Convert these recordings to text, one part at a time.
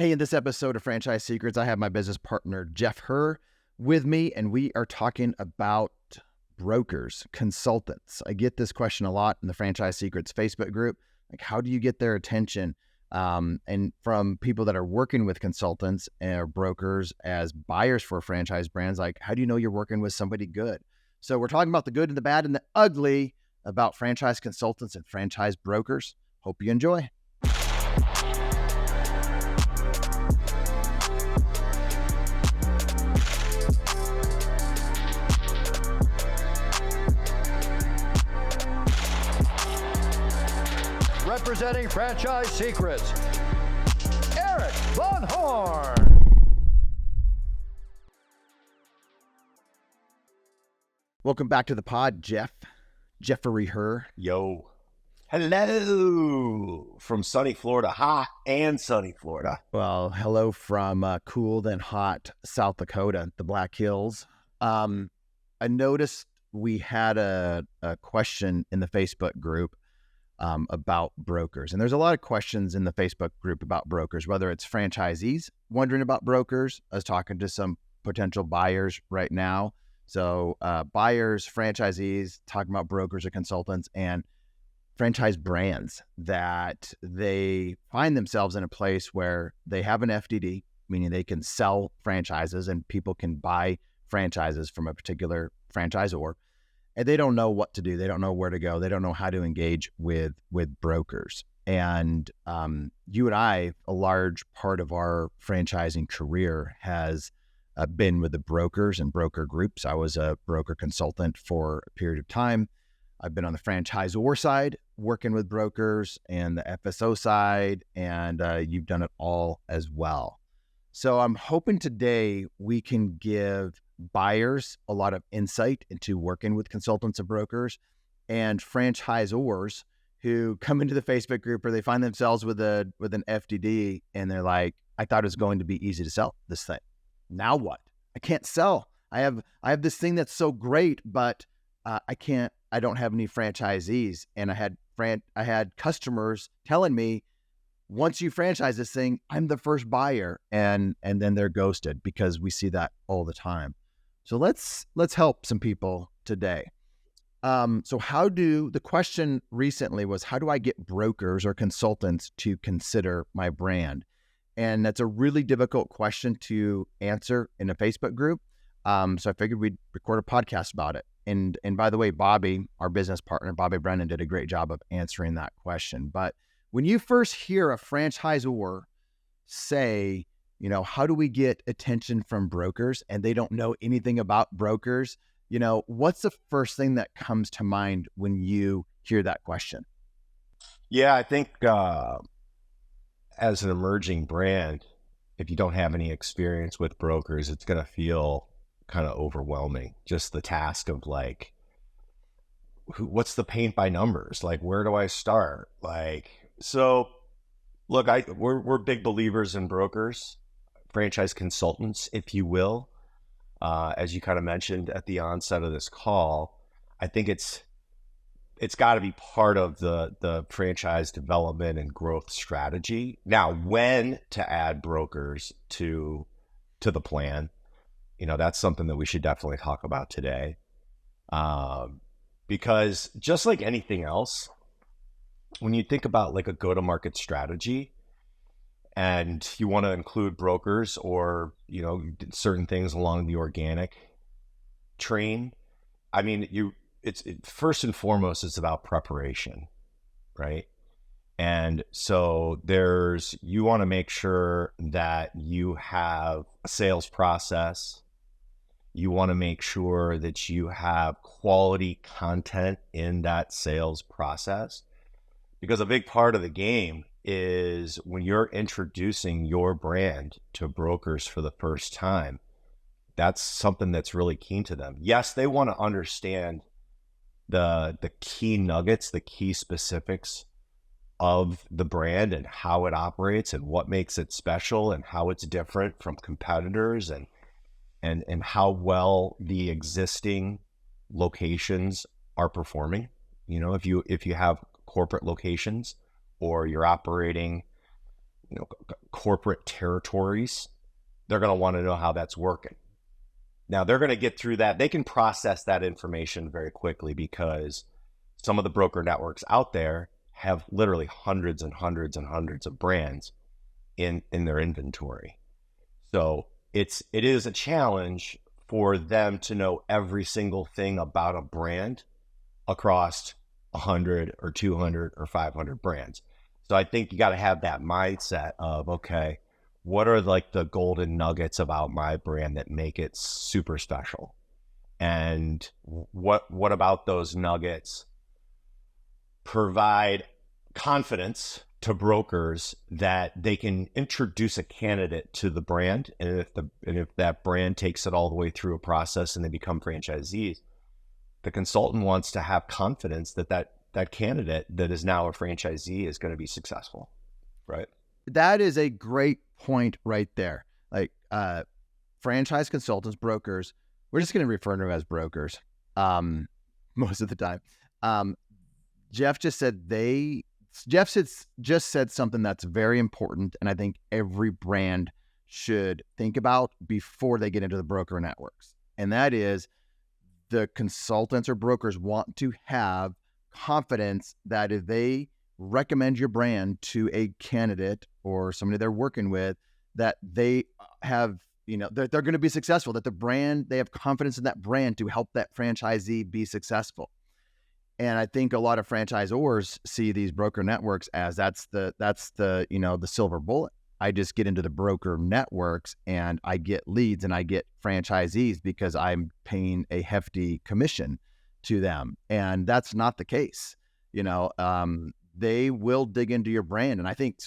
Hey, in this episode of Franchise Secrets, I have my business partner, Herr, with me, and we are talking about brokers, consultants. I get this question a lot in the Franchise Secrets Facebook group. Like, how do you get their attention? And from people that are working with consultants or brokers as buyers for franchise brands, like, how do you know you're working with somebody good? So we're talking about the good and the bad and the ugly about franchise consultants and franchise brokers. Hope you enjoy. Representing Franchise Secrets, Erik Von Horn. Welcome back to the pod, Jeffrey Herr. Yo. Hello from sunny Florida, hot and sunny Florida. Well, hello from cool and hot South Dakota, the Black Hills. I noticed we had a question in the Facebook group about brokers. And there's a lot of questions in the Facebook group about brokers, whether it's franchisees wondering about brokers. I was talking to some potential buyers right now. So buyers, franchisees, talking about brokers or consultants, and franchise brands that they find themselves in a place where they have an FDD, meaning they can sell franchises and people can buy franchises from a particular franchisor. And they don't know what to do. They don't know where to go. They don't know how to engage with brokers. And you and I, a large part of our franchising career has been with the brokers and broker groups. I was a broker consultant for a period of time. I've been on the franchisor side, working with brokers, and the FSO side, and you've done it all as well. So I'm hoping today we can give buyers a lot of insight into working with consultants and brokers, and franchisors who come into the Facebook group or they find themselves with an FDD and they're like, I thought it was going to be easy to sell this thing. Now what? I can't sell. I have this thing that's so great, but I don't have any franchisees. And I had customers telling me, once you franchise this thing, I'm the first buyer, and then they're ghosted, because we see that all the time. So let's help some people today. So the question recently was, how do I get brokers or consultants to consider my brand? And that's a really difficult question to answer in a Facebook group. So I figured we'd record a podcast about it. And by the way, Bobby, our business partner, Bobby Brennan, did a great job of answering that question. But when you first hear a franchisor say, how do we get attention from brokers, and they don't know anything about brokers, what's the first thing that comes to mind when you hear that question? Yeah, I think as an emerging brand, if you don't have any experience with brokers, it's going to feel kind of overwhelming. Just the task of what's the paint by numbers? Like, where do I start? So look, we're big believers in brokers, franchise consultants, if you will. As you kind of mentioned at the onset of this call, I think it's got to be part of the franchise development and growth strategy. Now, when to add brokers to the plan, that's something that we should definitely talk about today. Because just like anything else, when you think about like a go-to-market strategy and you want to include brokers or, certain things along the organic train, I mean, first and foremost, it's about preparation, right? And so you want to make sure that you have a sales process. You want to make sure that you have quality content in that sales process. Because a big part of the game is when you're introducing your brand to brokers for the first time, that's something that's really key to them. Yes, they want to understand the key nuggets, the key specifics of the brand and how it operates and what makes it special and how it's different from competitors and how well the existing locations are performing. If you have corporate locations or you're operating corporate territories, they're going to want to know how that's working. Now they're going to get through that. They can process that information very quickly because some of the broker networks out there have literally hundreds and hundreds and hundreds of brands in their inventory. So it is a challenge for them to know every single thing about a brand across 100 or 200 or 500 brands. So I think you got to have that mindset of, okay, what are like the golden nuggets about my brand that make it super special? And what about those nuggets provide confidence to brokers that they can introduce a candidate to the brand, and if that brand takes it all the way through a process and they become franchisees, the consultant wants to have confidence that that candidate that is now a franchisee is going to be successful, right? That is a great point right there. Like franchise consultants, brokers, we're just going to refer to them as brokers most of the time. Jeff just said something that's very important, and I think every brand should think about before they get into the broker networks. And that is, the consultants or brokers want to have confidence that if they recommend your brand to a candidate or somebody they're working with, that they have, they're going to be successful, that the brand, they have confidence in that brand to help that franchisee be successful. And I think a lot of franchisors see these broker networks as that's the silver bullet. I just get into the broker networks and I get leads and I get franchisees because I'm paying a hefty commission to them. And that's not the case. They will dig into your brand. And I think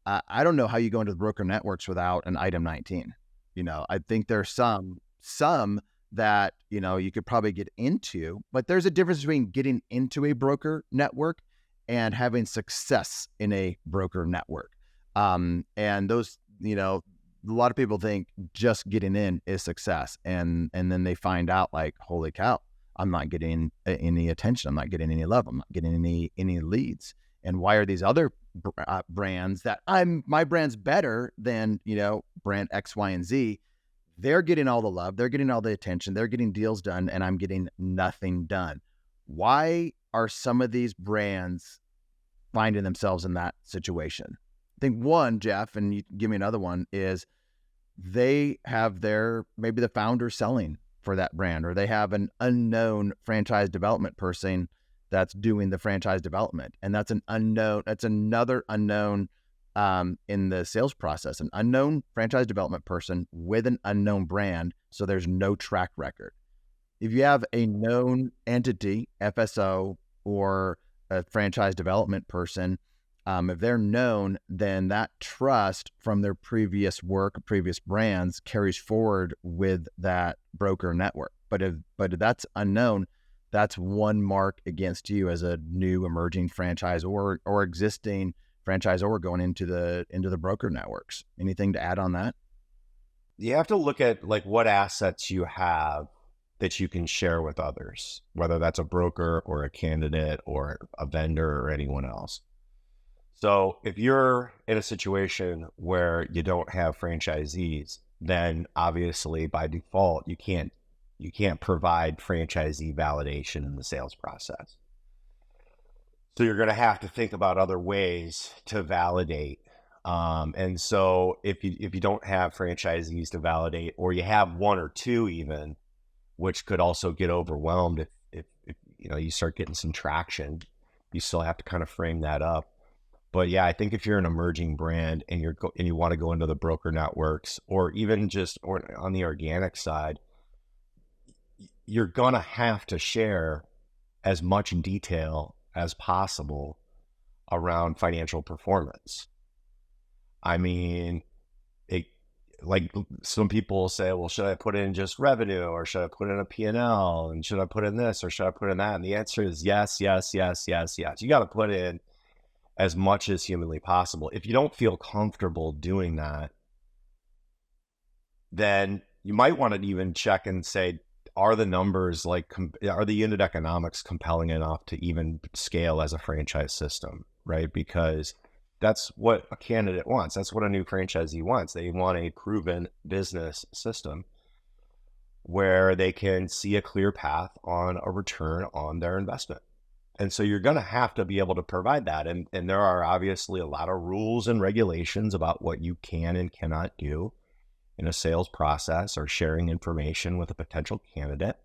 I don't know how you go into the broker networks without an item 19. I think there's some that, you could probably get into, but there's a difference between getting into a broker network and having success in a broker network. And those, a lot of people think just getting in is success. And then they find out like, holy cow, I'm not getting any attention. I'm not getting any love. I'm not getting any leads. And why are these other brands that my brand's better than, brand X, Y, and Z? They're getting all the love. They're getting all the attention. They're getting deals done, and I'm getting nothing done. Why are some of these brands finding themselves in that situation? I think one, Jeff, and you can give me another one, is they have maybe the founder selling for that brand, or they have an unknown franchise development person that's doing the franchise development. And that's another unknown in the sales process, an unknown franchise development person with an unknown brand. So there's no track record. If you have a known entity, FSO, or a franchise development person, if they're known, then that trust from their previous work, previous brands carries forward with that broker network. But if that's unknown, that's one mark against you as a new emerging franchise or existing franchisor going into the broker networks. Anything to add on that? You have to look at like what assets you have that you can share with others, whether that's a broker or a candidate or a vendor or anyone else. So if you're in a situation where you don't have franchisees, then obviously by default, you can't provide franchisee validation in the sales process. So you're going to have to think about other ways to validate. And so if you don't have franchisees to validate, or you have one or two even, which could also get overwhelmed if you start getting some traction, you still have to kind of frame that up. But yeah, I think if you're an emerging brand and you want to go into the broker networks, or even or on the organic side, you're going to have to share as much detail as possible around financial performance. I mean, like some people say, well, should I put in just revenue, or should I put in a P&L, and should I put in this, or should I put in that? And the answer is yes, yes, yes, yes, yes. You got to put in as much as humanly possible. If you don't feel comfortable doing that, then you might want to even check and say, are the numbers are the unit economics compelling enough to even scale as a franchise system, right? Because That's what a candidate wants. That's what a new franchisee wants. They want a proven business system where they can see a clear path on a return on their investment. And so you're going to have to be able to provide that. And there are obviously a lot of rules and regulations about what you can and cannot do in a sales process or sharing information with a potential candidate.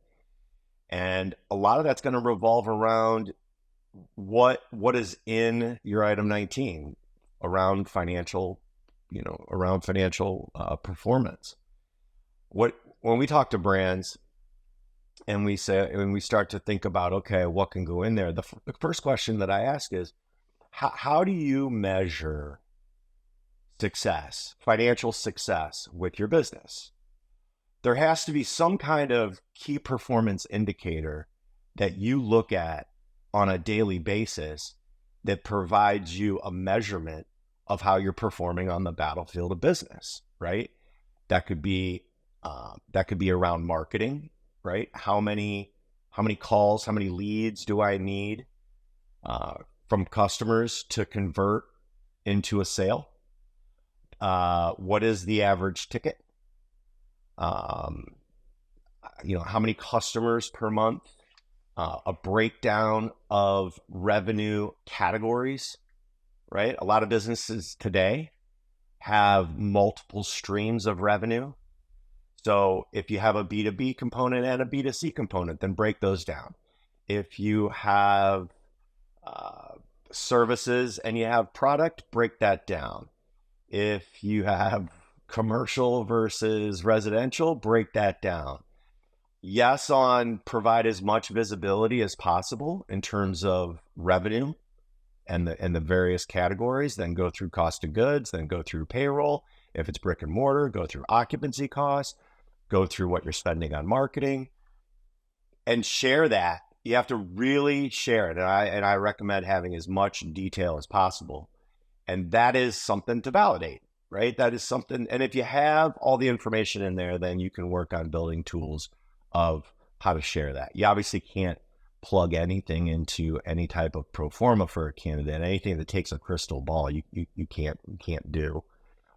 And a lot of that's going to revolve around what is in your item 19 around financial, performance. When we talk to brands and we start to think about, okay, what can go in there? The first question that I ask is, how do you measure success, financial success with your business? There has to be some kind of key performance indicator that you look at on a daily basis that provides you a measurement of how you're performing on the battlefield of business, right? That could be around marketing, right? How many calls, how many leads do I need from customers to convert into a sale? What is the average ticket? How many customers per month? A breakdown of revenue categories, right? A lot of businesses today have multiple streams of revenue. So if you have a B2B component and a B2C component, then break those down. If you have services and you have product, break that down. If you have commercial versus residential, break that down. Yes, on provide as much visibility as possible in terms of revenue and the various categories, then go through cost of goods, then go through payroll. If it's brick and mortar, go through occupancy costs, go through what you're spending on marketing, and share that. You have to really share it. And I recommend having as much detail as possible. And that is something to validate, right? That is something. And if you have all the information in there, then you can work on building tools of how to share that. You obviously can't plug anything into any type of pro forma for a candidate. Anything that takes a crystal ball, you can't do.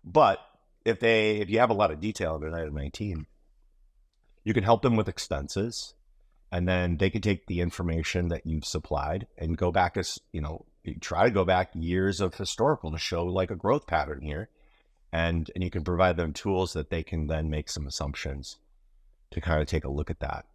But if you have a lot of detail in an item 19, you can help them with expenses, and then they can take the information that you've supplied and go back try to go back years of historical to show like a growth pattern here. And you can provide them tools that they can then make some assumptions to kind of take a look at that.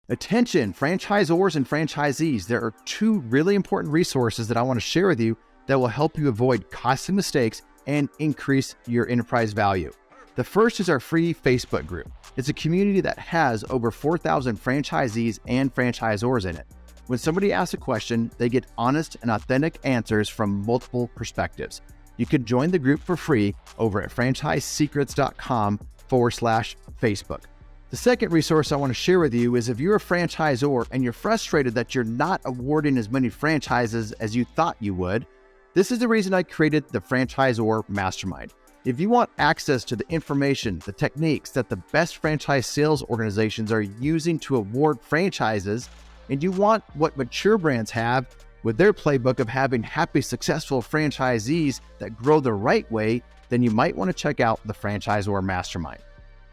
Attention, franchisors and franchisees. There are two really important resources that I want to share with you that will help you avoid costly mistakes and increase your enterprise value. The first is our free Facebook group. It's a community that has over 4,000 franchisees and franchisors in it. When somebody asks a question, they get honest and authentic answers from multiple perspectives. You could join the group for free over at franchisesecrets.com/Facebook. The second resource I want to share with you is if you're a franchisor and you're frustrated that you're not awarding as many franchises as you thought you would, this is the reason I created the Franchisor Mastermind. If you want access to the information, the techniques that the best franchise sales organizations are using to award franchises, and you want what mature brands have with their playbook of having happy, successful franchisees that grow the right way, then you might want to check out the Franchisor Mastermind.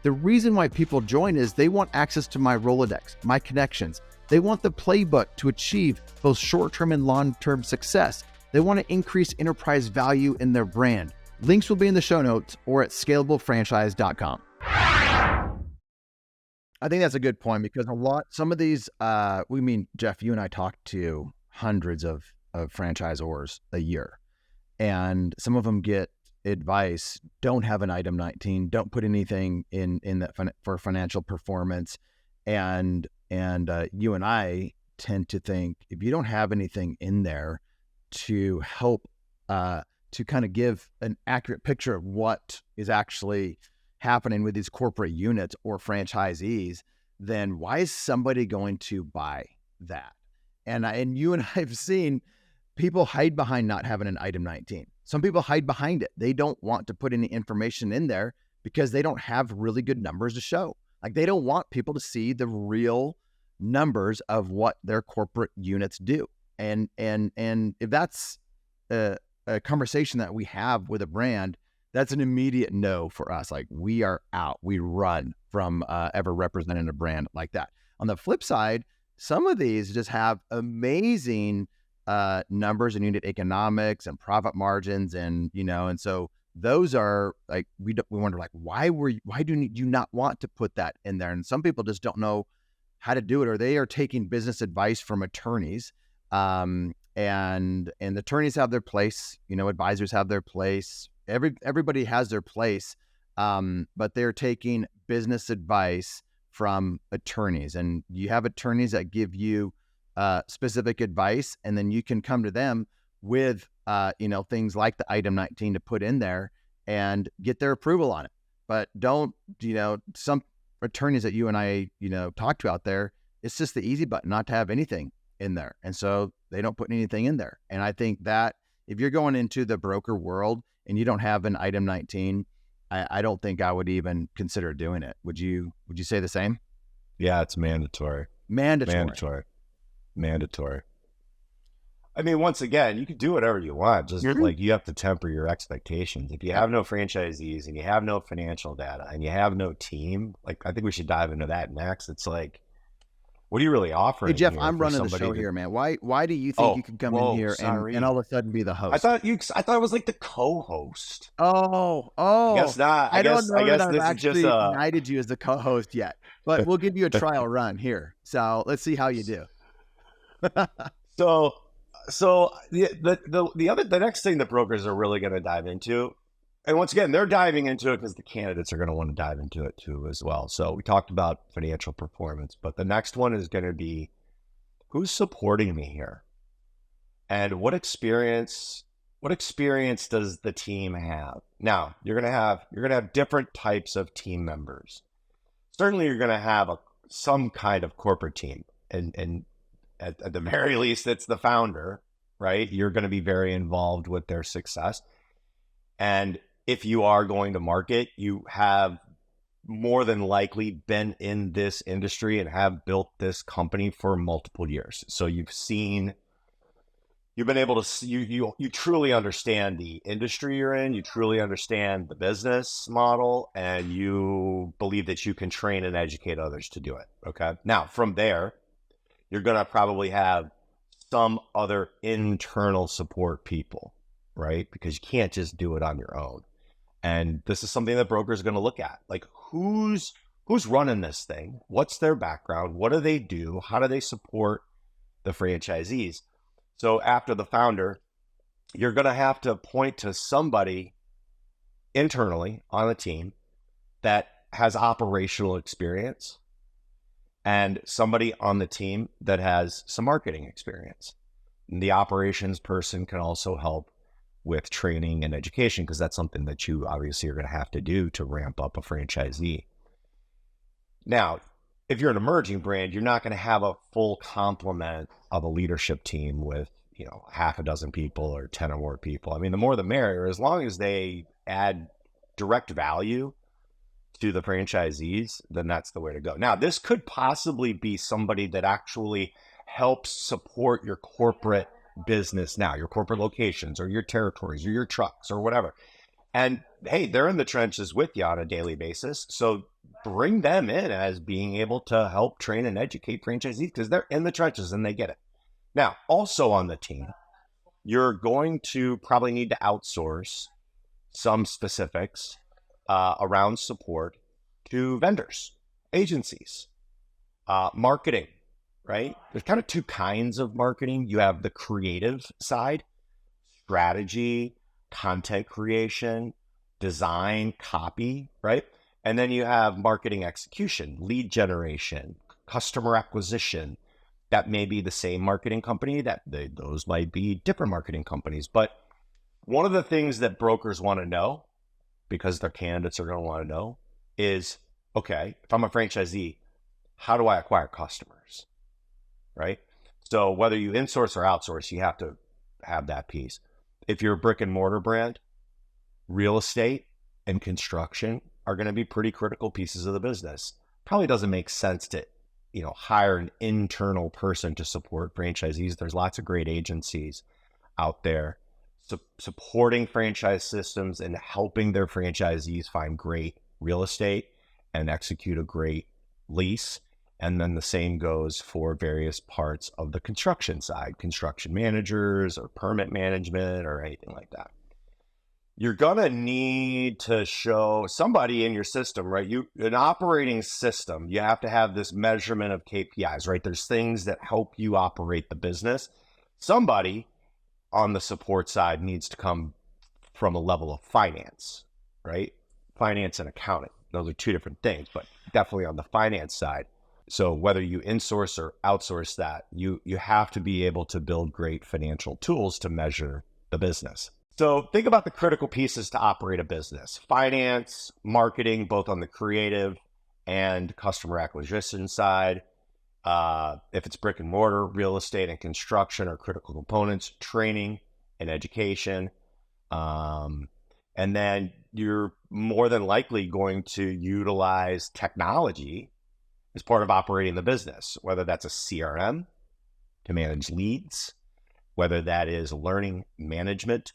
The reason why people join is they want access to my Rolodex, my connections. They want the playbook to achieve both short-term and long-term success. They want to increase enterprise value in their brand. Links will be in the show notes or at scalablefranchise.com. I think that's a good point because some of these, Jeff, you and I talk to hundreds of franchisors a year, and some of them get advice, don't have an item 19, don't put anything in that for financial performance. And you and I tend to think if you don't have anything in there to help, to kind of give an accurate picture of what is actually happening with these corporate units or franchisees, then why is somebody going to buy that? And you and I have seen people hide behind not having an item 19. Some people hide behind it. They don't want to put any information in there because they don't have really good numbers to show. Like they don't want people to see the real numbers of what their corporate units do. And if that's a conversation that we have with a brand, that's an immediate no for us. Like, we are out. We run from ever representing a brand like that. On the flip side, some of these just have amazing numbers and unit economics and profit margins, and and so those are like, we wonder, like, why do you not want to put that in there? And some people just don't know how to do it, or they are taking business advice from attorneys. And the attorneys have their place, advisors have their place. Everybody has their place. But they're taking business advice from attorneys, and you have attorneys that give you specific advice, and then you can come to them with things like the item 19 to put in there and get their approval on it. But don't, some attorneys that you and I, talk to out there, it's just the easy button not to have anything in there. And so they don't put anything in there. And I think that if you're going into the broker world and you don't have an item 19, I don't think I would even consider doing it. Would you say the same? Yeah, it's mandatory. Mandatory. I mean, once again, you can do whatever you want. Just like, you have to temper your expectations. If you have no franchisees and you have no financial data and you have no team, like, I think we should dive into that next. It's like, what are you really offering? Hey, Jeff, I'm running the show here, man. Why do you think you can come in here and all of a sudden be the host? I thought it was like the co-host. Oh. I guess not. I guess I've actually united you as the co-host yet, but we'll give you a trial run here. So let's see how you do. So the next thing that brokers are really going to dive into, and once again, they're diving into it because the candidates are going to want to dive into it too as well. So we talked about financial performance, but the next one is going to be, who's supporting me here, and what experience does the team have? Now, you're going to have different types of team members. Certainly, you're going to have some kind of corporate team, and at the very least, it's the founder, right? You're going to be very involved with their success. And if you are going to market, you have more than likely been in this industry and have built this company for multiple years. So you've been able to, you truly understand the industry you're in, you truly understand the business model, and you believe that you can train and educate others to do it. Okay. Now, from there, you're going to probably have some other internal support people, right? Because you can't just do it on your own. And this is something that brokers are going to look at. Like, who's running this thing? What's their background? What do they do? How do they support the franchisees? So after the founder, you're going to have to point to somebody internally on the team that has operational experience, and somebody on the team that has some marketing experience. And the operations person can also help with training and education, because that's something that you obviously are going to have to do to ramp up a franchisee. Now, if you're an emerging brand, you're not going to have a full complement of a leadership team with, half a dozen people or 10 or more people. I mean, the more the merrier, as long as they add direct value to the franchisees, then that's the way to go. Now, this could possibly be somebody that actually helps support your corporate business now, your corporate locations or your territories or your trucks or whatever. And hey, they're in the trenches with you on a daily basis. So bring them in as being able to help train and educate franchisees, because they're in the trenches and they get it. Now, also on the team, you're going to probably need to outsource some specifics around support to vendors, agencies, marketing, right? There's kind of two kinds of marketing. You have the creative side, strategy, content creation, design, copy, right? And then you have marketing execution, lead generation, customer acquisition. That may be the same marketing company, those might be different marketing companies. But one of the things that brokers want to know, because their candidates are going to want to know, is, okay, if I'm a franchisee, how do I acquire customers, right? So whether you insource or outsource, you have to have that piece. If you're a brick and mortar brand, real estate and construction are going to be pretty critical pieces of the business. Probably doesn't make sense to, hire an internal person to support franchisees. There's lots of great agencies out there supporting franchise systems and helping their franchisees find great real estate and execute a great lease. And then the same goes for various parts of the construction side, construction managers or permit management or anything like that. You're going to need to show somebody in your system, right? An operating system, you have to have this measurement of KPIs, right? There's things that help you operate the business. Somebody on the support side needs to come from a level of finance, right? Finance and accounting. Those are two different things, but definitely on the finance side. So whether you insource or outsource that, you have to be able to build great financial tools to measure the business. So think about the critical pieces to operate a business: finance, marketing, both on the creative and customer acquisition side. If it's brick and mortar, real estate and construction are critical components, training and education. And then you're more than likely going to utilize technology as part of operating the business, whether that's a CRM to manage leads, whether that is a learning management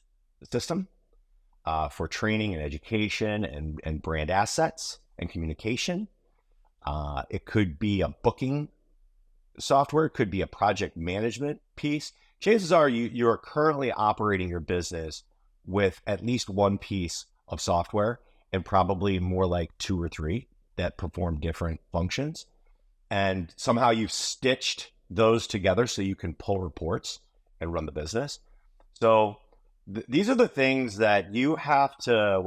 system for training and education and brand assets and communication. It could be a booking software, it could be a project management piece. Chances are you are currently operating your business with at least one piece of software and probably more like two or three that perform different functions. And somehow you've stitched those together so you can pull reports and run the business. So these are the things that you have to,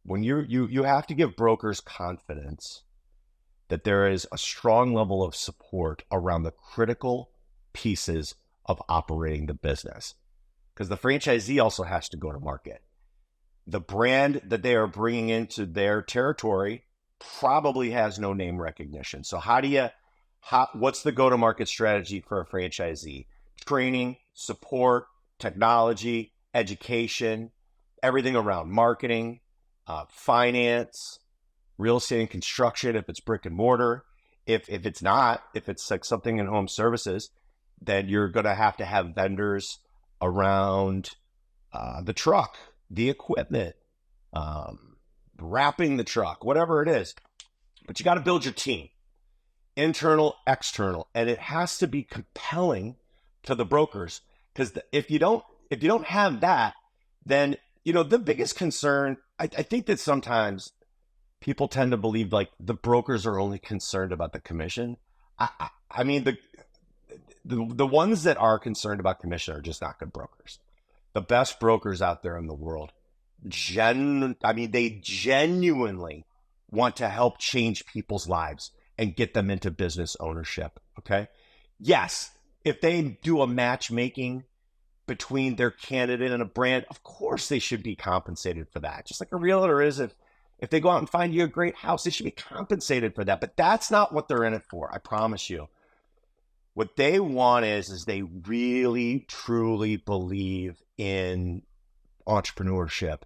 you have to give brokers confidence that there is a strong level of support around the critical pieces of operating the business. Because the franchisee also has to go to market. The brand that they are bringing into their territory probably has no name recognition. So what's the go-to-market strategy for a franchisee? Training, support, technology, education, everything around marketing, finance, real estate and construction, if it's brick and mortar. If it's not, if it's like something in home services, then you're going to have vendors around the truck, the equipment, wrapping the truck, whatever it is. But you got to build your team, internal, external, and it has to be compelling to the brokers. Because if you don't have that, then the biggest concern, I think that sometimes people tend to believe like the brokers are only concerned about the commission. I mean, the ones that are concerned about commission are just not good brokers. The best brokers out there in the world, they genuinely want to help change people's lives and get them into business ownership. Okay. Yes. If they do a matchmaking between their candidate and a brand, of course they should be compensated for that. Just like a realtor is, if they go out and find you a great house, they should be compensated for that. But that's not what they're in it for. I promise you. What they want is they really, truly believe in entrepreneurship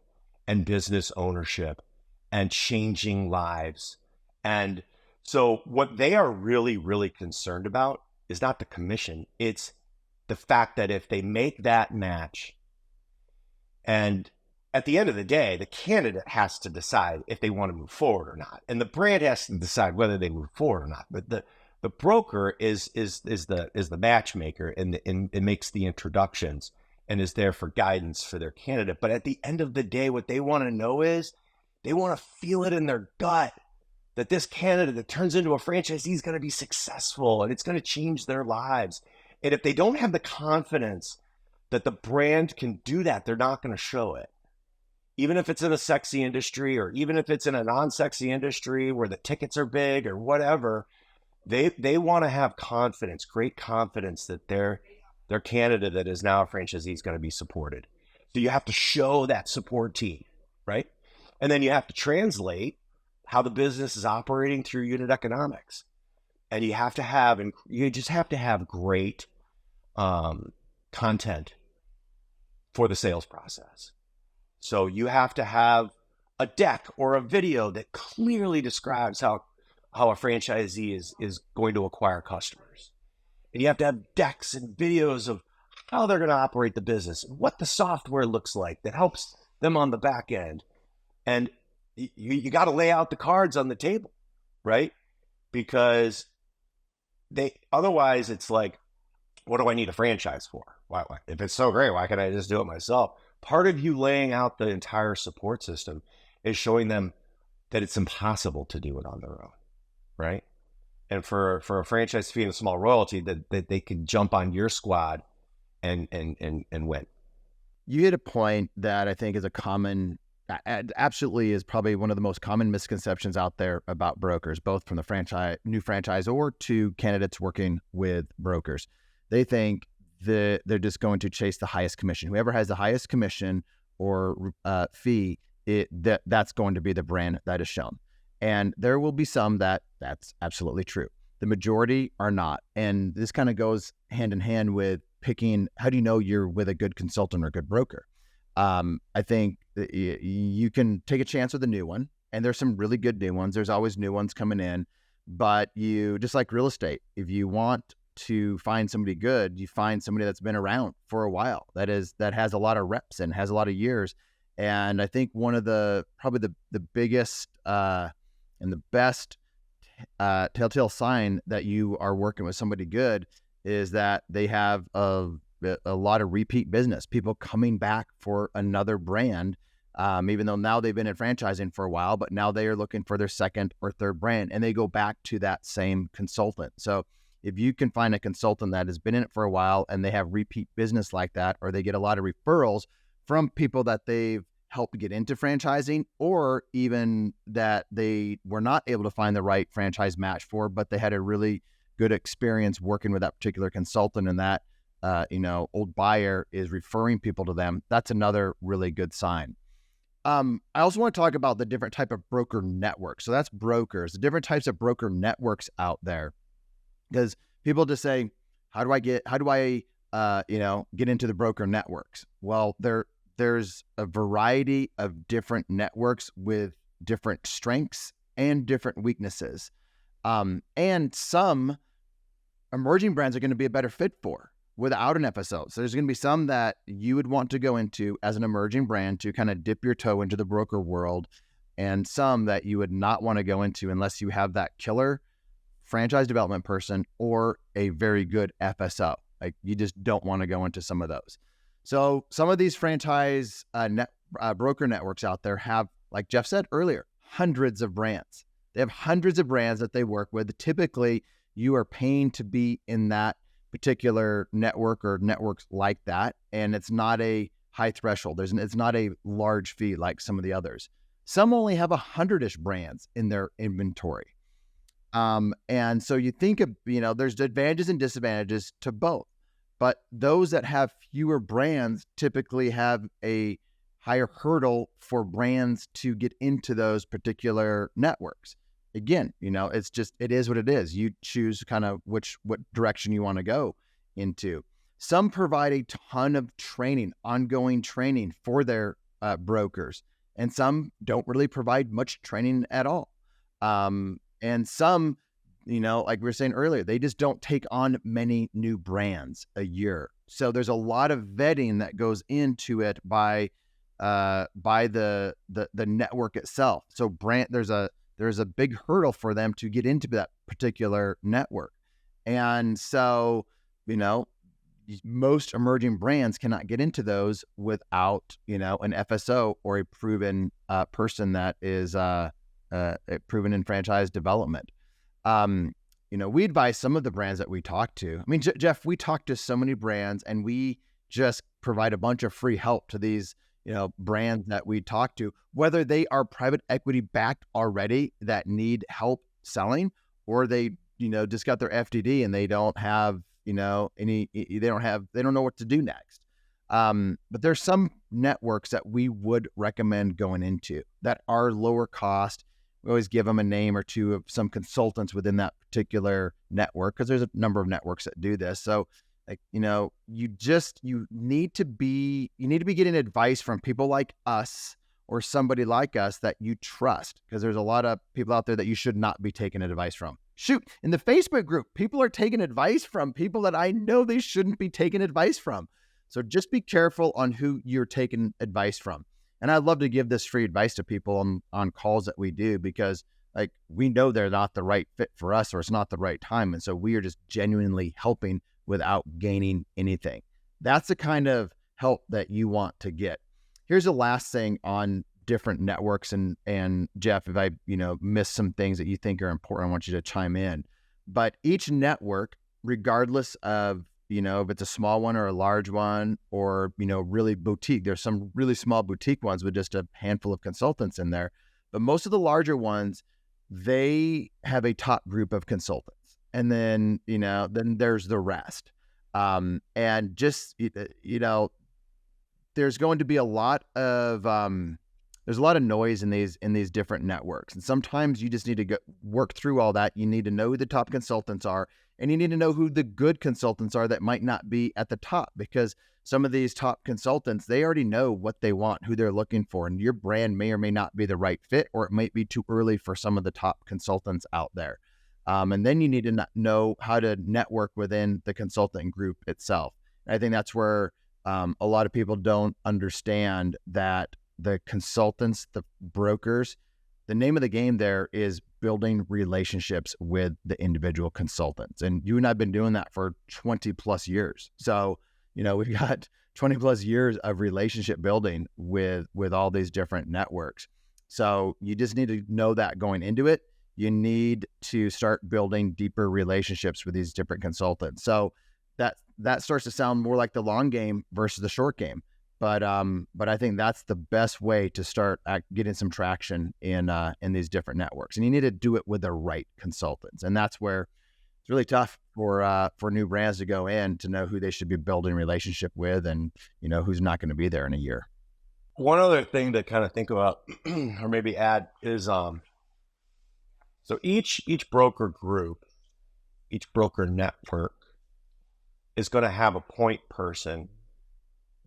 and business ownership and changing lives. And so what they are really, really concerned about is not the commission. It's the fact that if they make that match, and at the end of the day, the candidate has to decide if they want to move forward or not. And the brand has to decide whether they move forward or not. But the broker is the matchmaker and makes the introductions and is there for guidance for their candidate. But at the end of the day, what they want to know is they want to feel it in their gut that this candidate that turns into a franchisee is going to be successful and it's going to change their lives. And if they don't have the confidence that the brand can do that, they're not going to show it. Even if it's in a sexy industry or even if it's in a non-sexy industry where the tickets are big or whatever, they want to have confidence, great confidence that their candidate that is now a franchisee is going to be supported. So you have to show that support team, right? And then you have to translate how the business is operating through unit economics. And you just have to have great content for the sales process. So you have to have a deck or a video that clearly describes how a franchisee is going to acquire customers. And you have to have decks and videos of how they're going to operate the business, what the software looks like that helps them on the back end. And you got to lay out the cards on the table, right? Because otherwise it's like, what do I need a franchise for? Why? If it's so great, why can't I just do it myself? Part of you laying out the entire support system is showing them that it's impossible to do it on their own, right? And for a franchise fee and a small royalty, that they can jump on your squad and win. You hit a point that I think is absolutely is probably one of the most common misconceptions out there about brokers, both from the new franchisor to candidates working with brokers. They think that they're just going to chase the highest commission. Whoever has the highest commission or fee, that's going to be the brand that is shown. And there will be some that's absolutely true. The majority are not. And this kind of goes hand in hand with picking, how do you know you're with a good consultant or a good broker? I think that you can take a chance with a new one, and there's some really good new ones. There's always new ones coming in, but you, just like real estate, if you want to find somebody good, you find somebody that's been around for a while, that has a lot of reps and has a lot of years. And I think one of probably the biggest and the best telltale sign that you are working with somebody good is that they have a lot of repeat business, people coming back for another brand, even though now they've been in franchising for a while, but now they are looking for their second or third brand, and they go back to that same consultant. So if you can find a consultant that has been in it for a while and they have repeat business like that, or they get a lot of referrals from people that they've helped get into franchising, or even that they were not able to find the right franchise match for, but they had a really good experience working with that particular consultant, and that old buyer is referring people to them, that's another really good sign. I also want to talk about the different type of broker networks. So that's brokers, the different types of broker networks out there, because people just say, how do I get into the broker networks? Well, there's a variety of different networks with different strengths and different weaknesses. And some emerging brands are going to be a better fit for without an FSO. So there's going to be some that you would want to go into as an emerging brand to kind of dip your toe into the broker world, and some that you would not want to go into unless you have that killer franchise development person or a very good FSO. Like, you just don't want to go into some of those. So some of these franchise broker networks out there have, like Jeff said earlier, hundreds of brands. They have hundreds of brands that they work with. Typically, you are paying to be in that particular network or networks like that, and it's not a high threshold. It's not a large fee like some of the others. Some only have 100-ish brands in their inventory. And so you think of, there's advantages and disadvantages to both. But those that have fewer brands typically have a higher hurdle for brands to get into those particular networks. Again, it is what it is. You choose kind of what direction you want to go into. Some provide a ton of training, ongoing training for their brokers, and some don't really provide much training at all. And some, like we were saying earlier, they just don't take on many new brands a year. So there's a lot of vetting that goes into it by the network itself. So there's a big hurdle for them to get into that particular network. And so, most emerging brands cannot get into those without, an FSO or a proven person that is proven in franchise development. We advise some of the brands that we talk to. I mean, Jeff, we talk to so many brands, and we just provide a bunch of free help to these, brands that we talk to, whether they are private equity backed already that need help selling, or they, just got their FDD and they don't have, they don't know what to do next. But there's some networks that we would recommend going into that are lower cost. We always give them a name or two of some consultants within that particular network, because there's a number of networks that do this. So, you need to be getting advice from people like us or somebody like us that you trust, because there's a lot of people out there that you should not be taking advice from. Shoot, in the Facebook group, people are taking advice from people that I know they shouldn't be taking advice from. So just be careful on who you're taking advice from. And I'd love to give this free advice to people on calls that we do, because like we know they're not the right fit for us, or it's not the right time. And so we are just genuinely helping without gaining anything. That's the kind of help that you want to get. Here's the last thing on different networks. And Jeff, if I, miss some things that you think are important, I want you to chime in. But each network, regardless of, if it's a small one or a large one, or, really boutique, there's some really small boutique ones with just a handful of consultants in there. But most of the larger ones, they have a top group of consultants. And then, then there's the rest. And just, there's going to be a lot of, there's a lot of noise in these different networks. And sometimes you just need to work through all that. You need to know who the top consultants are, and you need to know who the good consultants are that might not be at the top, because some of these top consultants, they already know what they want, who they're looking for, and your brand may or may not be the right fit, or it might be too early for some of the top consultants out there. And then you need to know how to network within the consulting group itself. And I think that's where a lot of people don't understand that the consultants, the brokers, the name of the game there is building relationships with the individual consultants. And you and I have been doing that for 20 plus years. So, we've got 20 plus years of relationship building with all these different networks. So you just need to know that going into it. You need to start building deeper relationships with these different consultants. So that starts to sound more like the long game versus the short game. But I think that's the best way to start getting some traction in these different networks. And you need to do it with the right consultants. And that's where it's really tough for new brands to go in, to know who they should be building a relationship with, and who's not going to be there in a year. One other thing to kind of think about or maybe add is so each broker group, each broker network is going to have a point person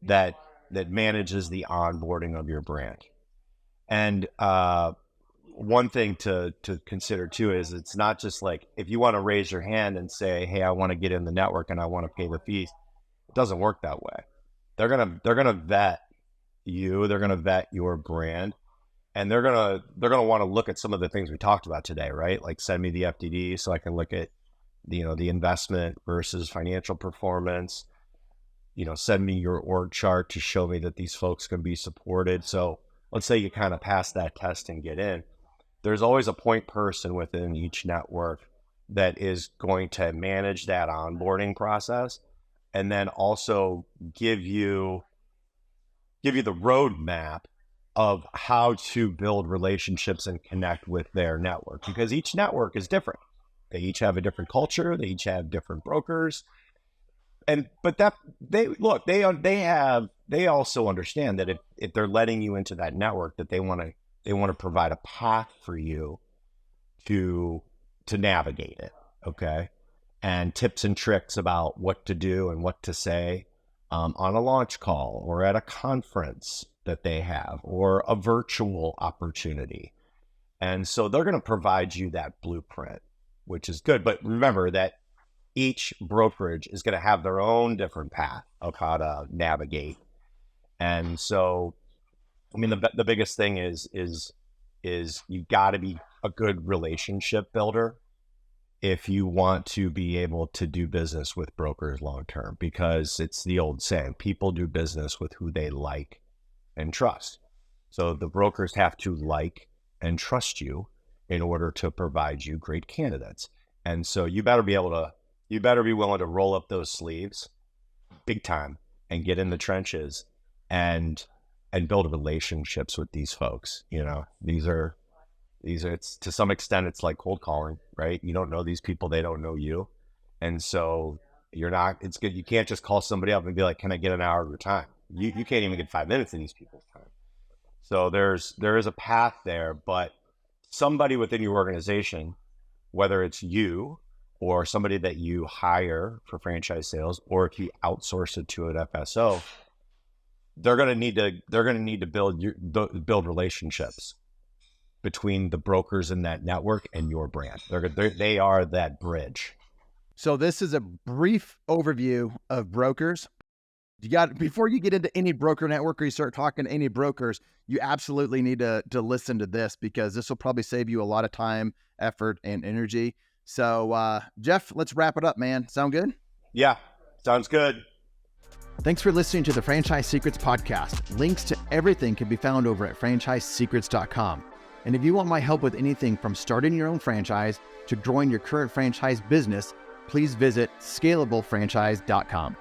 that manages the onboarding of your brand. And one thing to consider too is, it's not just like, if you want to raise your hand and say, hey, I want to get in the network and I want to pay the fees. It doesn't work that way. They're gonna vet you, they're gonna vet your brand, and they're gonna want to look at some of the things we talked about today, right? Like, send me the FDD so I can look at the investment versus financial performance. Send me your org chart to show me that these folks can be supported. So let's say you kind of pass that test and get in. There's always a point person within each network that is going to manage that onboarding process, and then also give you the roadmap of how to build relationships and connect with their network, because each network is different. They each have a different culture. They each have different brokers. But they also understand that if they're letting you into that network, that they want to provide a path for you to navigate it. Okay. And tips and tricks about what to do and what to say on a launch call, or at a conference that they have, or a virtual opportunity. And so they're going to provide you that blueprint, which is good. But remember that each brokerage is going to have their own different path of how to navigate. And so, I mean, the biggest thing is you got to be a good relationship builder if you want to be able to do business with brokers long term, because it's the old saying, people do business with who they like and trust. So the brokers have to like and trust you in order to provide you great candidates. And so you better be willing to roll up those sleeves big time and get in the trenches and build relationships with these folks. These are it's, to some extent, it's like cold calling, right? You don't know these people, they don't know you. And so it's good. You can't just call somebody up and be like, can I get an hour of your time? You can't even get 5 minutes of these people's time. So there is a path there, but somebody within your organization, whether it's you or somebody that you hire for franchise sales, or if you outsource it to an FSO, they're going to need to build relationships between the brokers in that network and your brand. They are that bridge. So this is a brief overview of brokers. before you get into any broker network or you start talking to any brokers, you absolutely need to listen to this, because this will probably save you a lot of time, effort, and energy. So, Jeff, let's wrap it up, man. Sound good? Yeah, sounds good. Thanks for listening to the Franchise Secrets podcast. Links to everything can be found over at franchisesecrets.com. And if you want my help with anything from starting your own franchise to growing your current franchise business, please visit scalablefranchise.com.